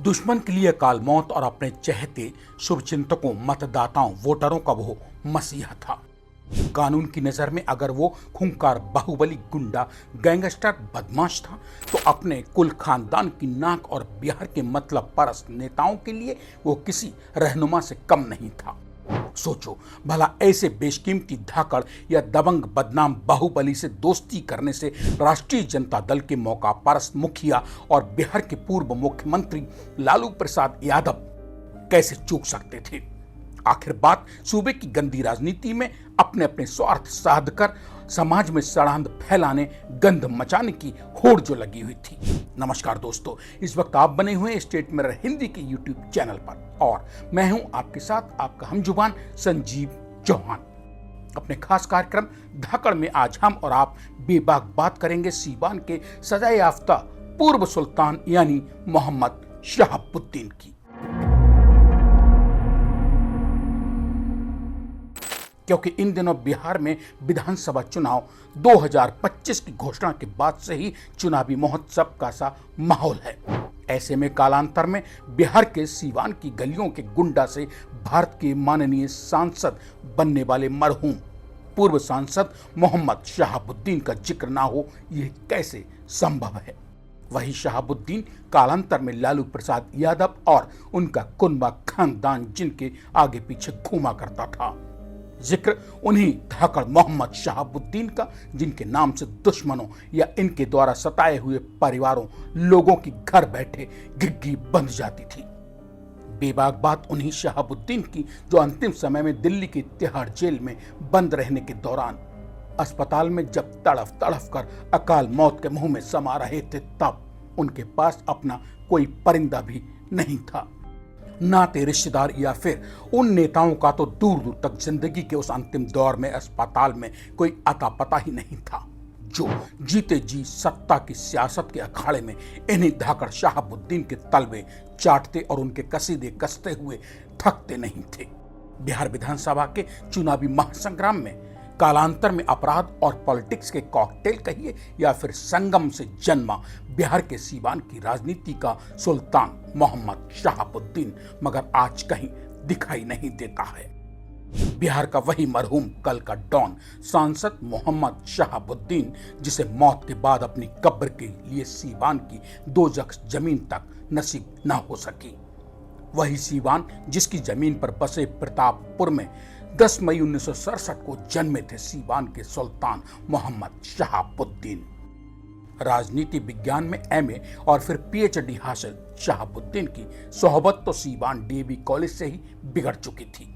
दुश्मन के लिए अकाल मौत और अपने चहेते शुभचिंतकों, मतदाताओं, वोटरों का वो मसीहा था। कानून की नजर में अगर वो खूंखार, बाहुबली, गुंडा, गैंगस्टर, बदमाश था तो अपने कुल खानदान की नाक और बिहार के मतलब परस्त नेताओं के लिए वो किसी रहनुमा से कम नहीं था। सोचो भला, ऐसे बेशकीमती धाकड़ या दबंग बदनाम बाहुबली से दोस्ती करने से राष्ट्रीय जनता दल के मौका परस्त मुखिया और बिहार के पूर्व मुख्यमंत्री लालू प्रसाद यादव कैसे चूक सकते थे। आखिर बात सूबे की गंदी राजनीति में अपने अपने स्वार्थ साध कर समाज में सड़ांध फैलाने, गंध मचाने की होड़ जो लगी हुई थी। नमस्कार दोस्तों, इस वक्त आप बने हुए स्टेट मिरर हिंदी के यूट्यूब चैनल पर और मैं हूं आपके साथ आपका हमजुबान संजीव चौहान। अपने खास कार्यक्रम धाकड़ में आज हम और आप बेबाक बात करेंगे सीवान के सजा याफ्ता पूर्व सुल्तान यानी मोहम्मद शहाबुद्दीन की। क्योंकि इन दिनों बिहार में विधानसभा चुनाव 2025 की घोषणा के बाद से ही चुनावी महोत्सव का सा माहौल है। ऐसे में कालांतर में बिहार के सीवान की गलियों के गुंडा से भारत के माननीय सांसद बनने वाले मरहूम पूर्व सांसद मोहम्मद शहाबुद्दीन का जिक्र ना हो, यह कैसे संभव है। वही शहाबुद्दीन कालांतर में लालू प्रसाद यादव और उनका कुनबा खानदान जिनके आगे पीछे घूमा करता था। जिक्र उन्हीं धाकड़ मोहम्मद शहाबुद्दीन का जिनके नाम से दुश्मनों या इनके द्वारा सताए हुए परिवारों, लोगों की घर बैठे घिग्गी बंध जाती थी। बेबाक बात उन्हीं शहाबुद्दीन की जो अंतिम समय में दिल्ली की तिहाड़ जेल में बंद रहने के दौरान अस्पताल में जब तड़फ तड़फ कर अकाल मौत के मुंह में समा रहे थे, तब उनके पास अपना कोई परिंदा भी नहीं था। नाते रिश्तेदार या फिर उन नेताओं का तो दूर दूर तक जिंदगी के उस अंतिम दौर में अस्पताल में कोई अता पता ही नहीं था, जो जीते जी सत्ता की सियासत के अखाड़े में इन्हीं धाकड़ शहाबुद्दीन के तलवे चाटते और उनके कसीदे कसते हुए थकते नहीं थे। बिहार विधानसभा के चुनावी महासंग्राम में कालांतर में अपराध और पॉलिटिक्स के कॉकटेल कहिए या फिर संगम से जन्मा बिहार के सीवान की राजनीति का सुल्तान मोहम्मद शहाबुद्दीन मगर आज कहीं दिखाई नहीं देता है। बिहार का वही मरहूम कल का डॉन सांसद मोहम्मद शहाबुद्दीन, जिसे मौत के बाद अपनी कब्र के लिए सीवान की 2 गज जमीन तक नसीब न हो सकी। वही सीवान जिसकी जमीन पर बसे प्रतापपुर में 10 मई 1967 को जन्मे थे सीवान के सुल्तान मोहम्मद शहाबुद्दीन। राजनीति विज्ञान में एमए और फिर पीएचडी हासिल शहाबुद्दीन की सोहबत तो सीवान डीएवी कॉलेज से ही बिगड़ चुकी थी।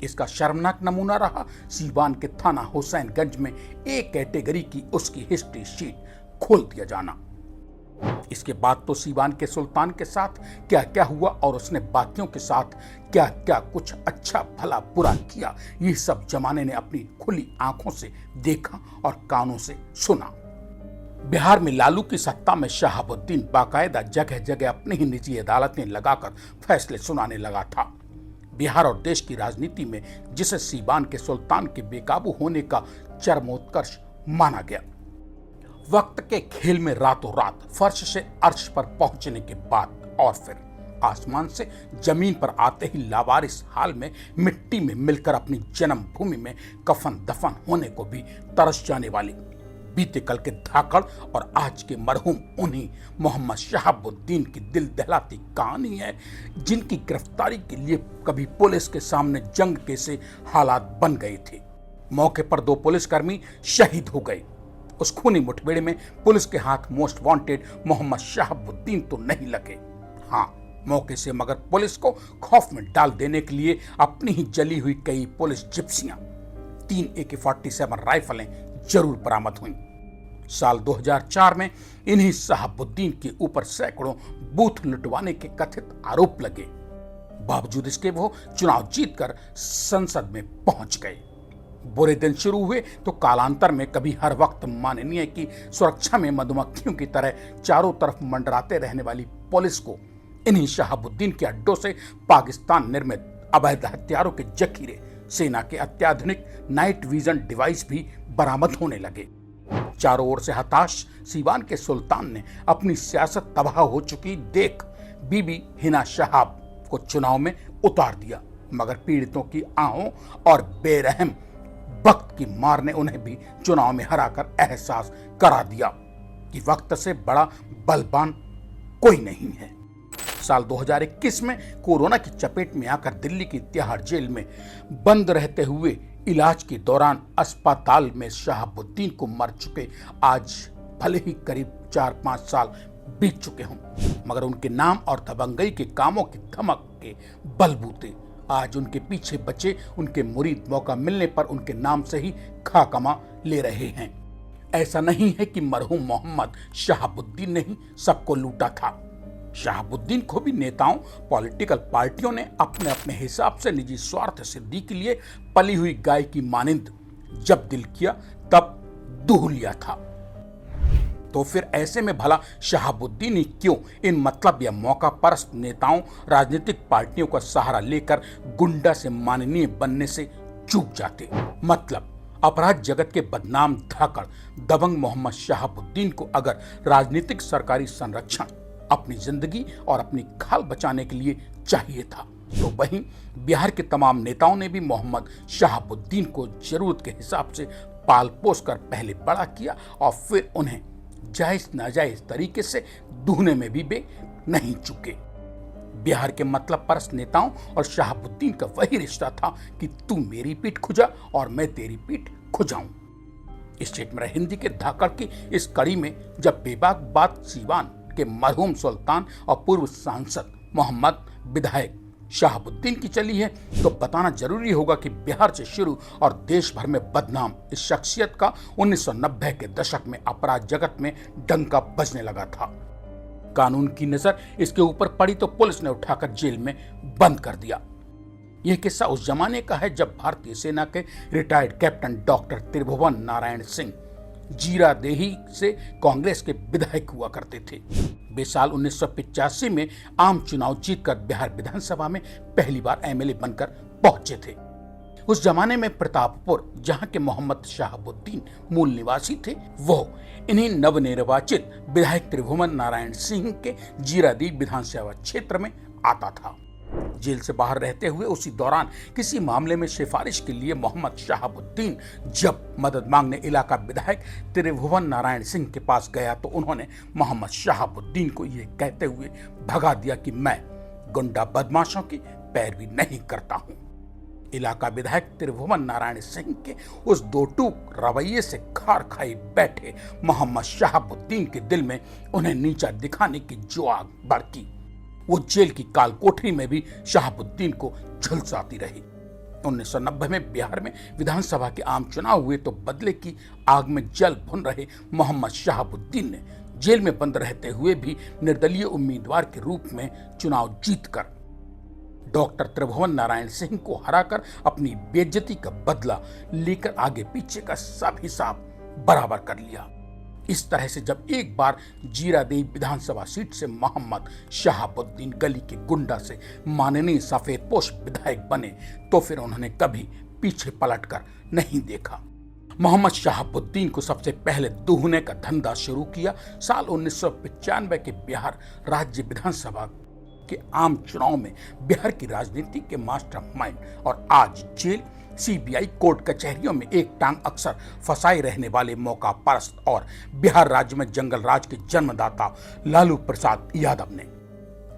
इसका शर्मनाक नमूना रहा सीवान के थाना हुसैनगंज में ए कैटेगरी की उसकी हिस्ट्री शीट खोल दिया जाना। इसके बाद तो सीवान के सुल्तान के साथ क्या क्या हुआ और उसने बाकियों के साथ क्या क्या कुछ अच्छा भला बुरा किया, ये सब जमाने ने अपनी खुली आंखों से देखा और कानों से सुना। बिहार में लालू की सत्ता में शहाबुद्दीन बाकायदा जगह जगह अपनी ही निजी अदालतें लगाकर फैसले सुनाने लगा था। बिहार और देश की राजनीति में जिसे सीवान के सुल्तान के बेकाबू होने का चरमोत्कर्ष माना गया। वक्त के खेल में रातों रात फर्श से अर्श पर पहुंचने के बाद और फिर आसमान से जमीन पर आते ही लावारिस हाल में मिट्टी में मिलकर अपनी जन्मभूमि में कफन दफन होने को भी तरस जाने वाली बीते कल के धाकड़ और आज के मरहूम उन्हीं मोहम्मद शहाबुद्दीन की दिल दहलाती कहानी है, जिनकी गिरफ्तारी के लिए कभी पुलिस के सामने जंग के से हालात बन गए थे। मौके पर 2 पुलिसकर्मी शहीद हो गए। उस खूनी मुठभेड़ में पुलिस के हाथ मोस्ट वांटेड मोहम्मद शहाबुद्दीन तो नहीं लगे। हाँ, मौके से मगर पुलिस को खौफ में डाल देने के लिए अपनी ही जली हुई कई पुलिस जिप्सियां, 3 AK-47 राइफलें जरूर बरामद हुई। साल 2004 में इन्हीं शहाबुद्दीन के ऊपर सैकड़ों बूथ लुटवाने के कथित आरोप लगे। बावजूद इसके वो चुनाव जीतकर संसद में पहुंच गए। बुरे दिन शुरू हुए तो कालांतर में कभी हर वक्त माननीय की सुरक्षा में मधुमक्खियों की तरह चारों तरफ मंडराते रहने वाली पुलिस को इन्हीं शहाबुद्दीन के अड्डों से पाकिस्तान निर्मित अवैध हथियारों के जखीरे, सेना के अत्याधुनिक नाइट विजन डिवाइस भी बरामद होने लगे। चारों ओर से हताश सीवान के सुल्तान ने अपनी सियासत तबाह हो चुकी देख बीबी हिना शहाब को चुनाव में उतार दिया, मगर पीड़ितों की आहों और बेरहम वक्त की मार ने उन्हें भी चुनाव में हराकर एहसास करा दिया कि वक्त से बड़ा बलवान कोई नहीं है। साल 2021 में कोरोना की चपेट में आकर दिल्ली की तिहाड़ जेल में बंद रहते हुए इलाज के दौरान अस्पताल में शहाबुद्दीन को मर चुके आज भले ही करीब 4-5 साल बीत चुके हों, मगर उनके नाम और दबंगई के कामों की धमक के बलबूते आज उनके पीछे बचे उनके मुरीद मौका मिलने पर उनके नाम से ही खाकमा ले रहे हैं। ऐसा नहीं है कि मरहूम मोहम्मद शहाबुद्दीन ने ही सबको लूटा था। शहाबुद्दीन को भी नेताओं, पॉलिटिकल पार्टियों ने अपने अपने हिसाब से निजी स्वार्थ सिद्धि के लिए पली हुई गाय की मानिंद जब दिल किया तब दूह लिया था। तो फिर ऐसे में भला शहाबुद्दीन ही क्यों इन मतलब या मौका परस्त नेताओं, राजनीतिक पार्टियों का सहारा लेकर गुंडा से माननीय बनने से चूक जाते। मतलब अपराध जगत के बदनाम धाकड़ दबंग मोहम्मद शहाबुद्दीन को अगर राजनीतिक सरकारी संरक्षण अपनी जिंदगी और अपनी खाल बचाने के लिए चाहिए था, तो वहीं बिहार के तमाम नेताओं ने भी मोहम्मद शहाबुद्दीन को जरूरत के हिसाब से पाल पोस कर पहले बड़ा किया और फिर उन्हें जायज नाजायज तरीके से दूहने में भी वे नहीं चुके। बिहार के मतलब परस्त नेताओं और शहाबुद्दीन का वही रिश्ता था कि तू मेरी पीठ खुजा और मैं तेरी पीठ खुजाऊं। स्टेट में हिंदी के धाकड़ की इस कड़ी में जब बेबाक बात सीवान के मरहूम सुल्तान और पूर्व सांसद मोहम्मद विधायक शहाबुद्दीन की चली है, तो बताना जरूरी होगा कि बिहार से शुरू और देश भर में बदनाम इस शख्सियत का 1990 के दशक में अपराध जगत में डंका बजने लगा था। कानून की नजर इसके ऊपर पड़ी तो पुलिस ने उठाकर जेल में बंद कर दिया। यह किस्सा उस जमाने का है जब भारतीय सेना के रिटायर्ड कैप्टन डॉक्टर त्रिभुवन नारायण सिंह जीरादेही से कांग्रेस के विधायक हुआ करते थे। वे साल 1985 में आम चुनाव जीतकर बिहार विधानसभा में पहली बार एमएलए बनकर पहुंचे थे। उस जमाने में प्रतापपुर, जहां के मोहम्मद शहाबुद्दीन मूल निवासी थे, वो इन्हीं नवनिर्वाचित विधायक त्रिभुवन नारायण सिंह के जीरादेही विधानसभा क्षेत्र में आता था। जेल से बाहर रहते हुए उसी दौरान किसी मामले में सिफारिश के लिए मोहम्मद शहाबुद्दीन जब मदद मांगने इलाका विधायक त्रिभुवन नारायण सिंह के पास गया तो उन्होंने मोहम्मद शहाबुद्दीन को यह कहते हुए भगा दिया कि मैं गुंडा बदमाशों की पैरवी नहीं करता हूं। इलाका विधायक त्रिभुवन नारायण सिंह के उस दो टूक रवैये से खार खाई बैठे मोहम्मद शहाबुद्दीन के दिल में उन्हें नीचा दिखाने की जो आग भड़की, वो जेल की काल कोठरी में भी शहाबुद्दीन को झुलसाती रही। 1990 में बिहार में विधानसभा के आम चुनाव हुए तो बदले की आग में जल भुन रहे मोहम्मद शहाबुद्दीन ने जेल में बंद रहते हुए भी निर्दलीय उम्मीदवार के रूप में चुनाव जीतकर डॉक्टर त्रिभुवन नारायण सिंह को हराकर अपनी बेइज्जती का बदला लेकर आगे पीछे का सब हिसाब बराबर कर लिया। इस तरह से जब एक बार जीरादेही विधानसभा सीट से मोहम्मद शहाबुद्दीन गली के गुंडा से माननीय सफेदपोश विधायक बने तो फिर उन्होंने कभी पीछे पलटकर नहीं देखा। मोहम्मद शहाबुद्दीन को सबसे पहले दूहने का धंधा शुरू किया साल 1995 के बिहार राज्य विधानसभा के आम चुनाव में बिहार की राजनीति के मास्टरमाइंड और आज जेल, सीबीआई, कोर्ट कचहरियों में एक टांग अक्सर फंसाए रहने वाले मौका परस्त और बिहार राज्य में जंगल राज के जन्मदाता लालू प्रसाद यादव ने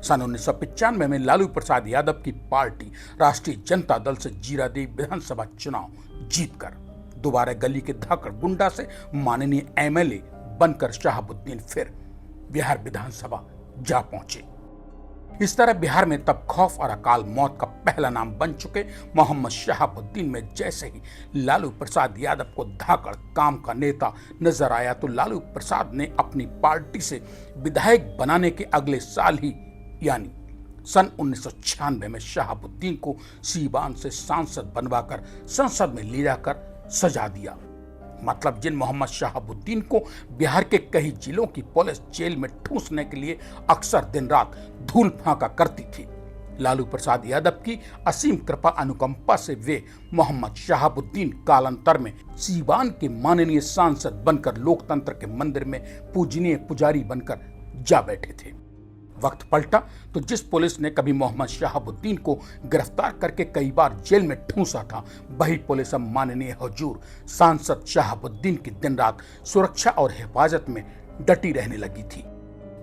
सन 1995 में लालू प्रसाद यादव की पार्टी राष्ट्रीय जनता दल से जीरादेही विधानसभा चुनाव जीतकर दोबारा गली के धाकड़ गुंडा से माननीय एमएलए बनकर शहाबुद्दीन फिर बिहार विधानसभा जा पहुंचे। इस तरह बिहार में तब खौफ और अकाल मौत का पहला नाम बन चुके मोहम्मद शहाबुद्दीन में जैसे ही लालू प्रसाद यादव को धाकड़ काम का नेता नजर आया तो लालू प्रसाद ने अपनी पार्टी से विधायक बनाने के अगले साल ही यानी सन 1996 में शहाबुद्दीन को सीवान से सांसद बनवाकर संसद में ले जाकर सजा दिया। मतलब जिन मोहम्मद शहाबुद्दीन को बिहार के कई जिलों की पुलिस जेल में ठूंसने के लिए अक्सर दिन रात धूल फांका करती थी, लालू प्रसाद यादव की असीम कृपा अनुकंपा से वे मोहम्मद शहाबुद्दीन कालांतर में सीवान के माननीय सांसद बनकर लोकतंत्र के मंदिर में पूजनीय पुजारी बनकर जा बैठे थे। वक्त पलटा तो जिस पुलिस ने कभी मोहम्मद शहाबुद्दीन को गिरफ्तार करके कई बार जेल में ठूंसा था, वही पुलिस अब माननीय हुजूर सांसद शहाबुद्दीन की दिन रात सुरक्षा और हिफाजत में डटी रहने लगी थी,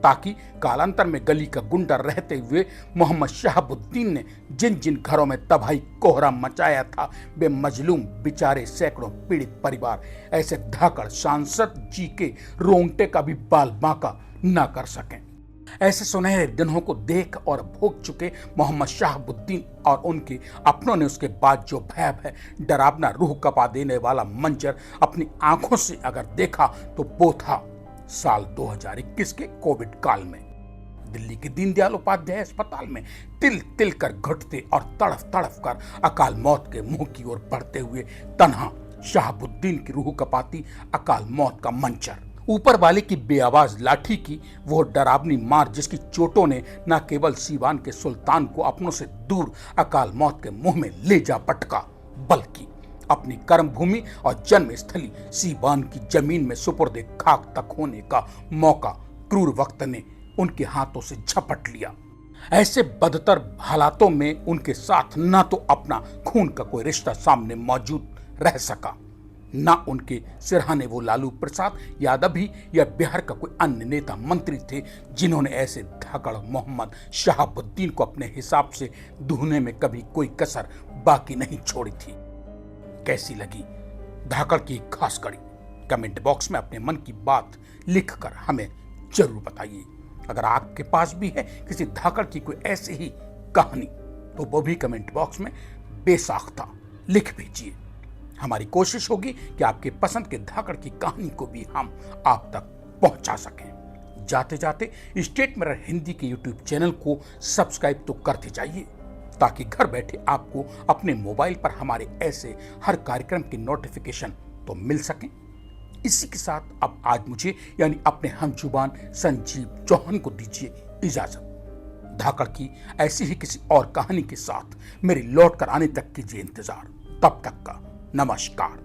ताकि कालांतर में गली का गुंडा रहते हुए मोहम्मद शहाबुद्दीन ने जिन जिन घरों में तबाही कोहरा मचाया था, वे मजलूम बेचारे सैकड़ों पीड़ित परिवार ऐसे धाकड़ सांसद जी के रोंगटे का भी बाल बांका न कर सकें। ऐसे सुनहरे दिनों को देख और भोग चुके मोहम्मद शहाबुद्दीन और उनके अपनों ने उसके बाद जो भयावह डरावना रूह कपा देने वाला मंजर अपनी आंखों से अगर देखा तो वो था साल 2021 के कोविड काल में दिल्ली के दीनदयाल उपाध्याय अस्पताल में तिल तिल कर घुटते और तड़फ तड़फ कर अकाल मौत के मुंह की ओर बढ़ते हुए तन्हा शहाबुद्दीन की रूह कपाती अकाल मौत का मंजर, ऊपर वाले की बेआवाज लाठी की वो डरावनी मार जिसकी चोटों ने न केवल सीवान के सुल्तान को अपनों से दूर अकाल मौत के मुंह में ले जा पटका, बल्कि अपनी कर्म भूमि और जन्म स्थली सीवान की जमीन में सुपुर्दे खाक तक होने का मौका क्रूर वक्त ने उनके हाथों से झपट लिया। ऐसे बदतर हालातों में उनके साथ न तो अपना खून का कोई रिश्ता सामने मौजूद रह सका, न उनके सिरहाने वो लालू प्रसाद यादव ही या बिहार का कोई अन्य नेता मंत्री थे जिन्होंने ऐसे धाकड़ मोहम्मद शहाबुद्दीन को अपने हिसाब से धोने में कभी कोई कसर बाकी नहीं छोड़ी थी। कैसी लगी धाकड़ की खास कड़ी? कमेंट बॉक्स में अपने मन की बात लिखकर हमें जरूर बताइए। अगर आपके पास भी है किसी धाकड़ की कोई ऐसी ही कहानी तो वो भी कमेंट बॉक्स में बेसाख्ता लिख भेजिए। हमारी कोशिश होगी कि आपके पसंद के धाकड़ की कहानी को भी हम आप तक पहुंचा सकें। जाते जाते स्टेट मिरर हिंदी के यूट्यूब चैनल को सब्सक्राइब तो करते जाइए ताकि घर बैठे आपको अपने मोबाइल पर हमारे ऐसे हर कार्यक्रम की नोटिफिकेशन तो मिल सके। इसी के साथ अब आज मुझे यानी अपने हमजुबान संजीव चौहान को दीजिए इजाजत। धाकड़ की ऐसी ही किसी और कहानी के साथ मेरे लौट कर आने तक कीजिए इंतजार। तब तक का नमस्कार।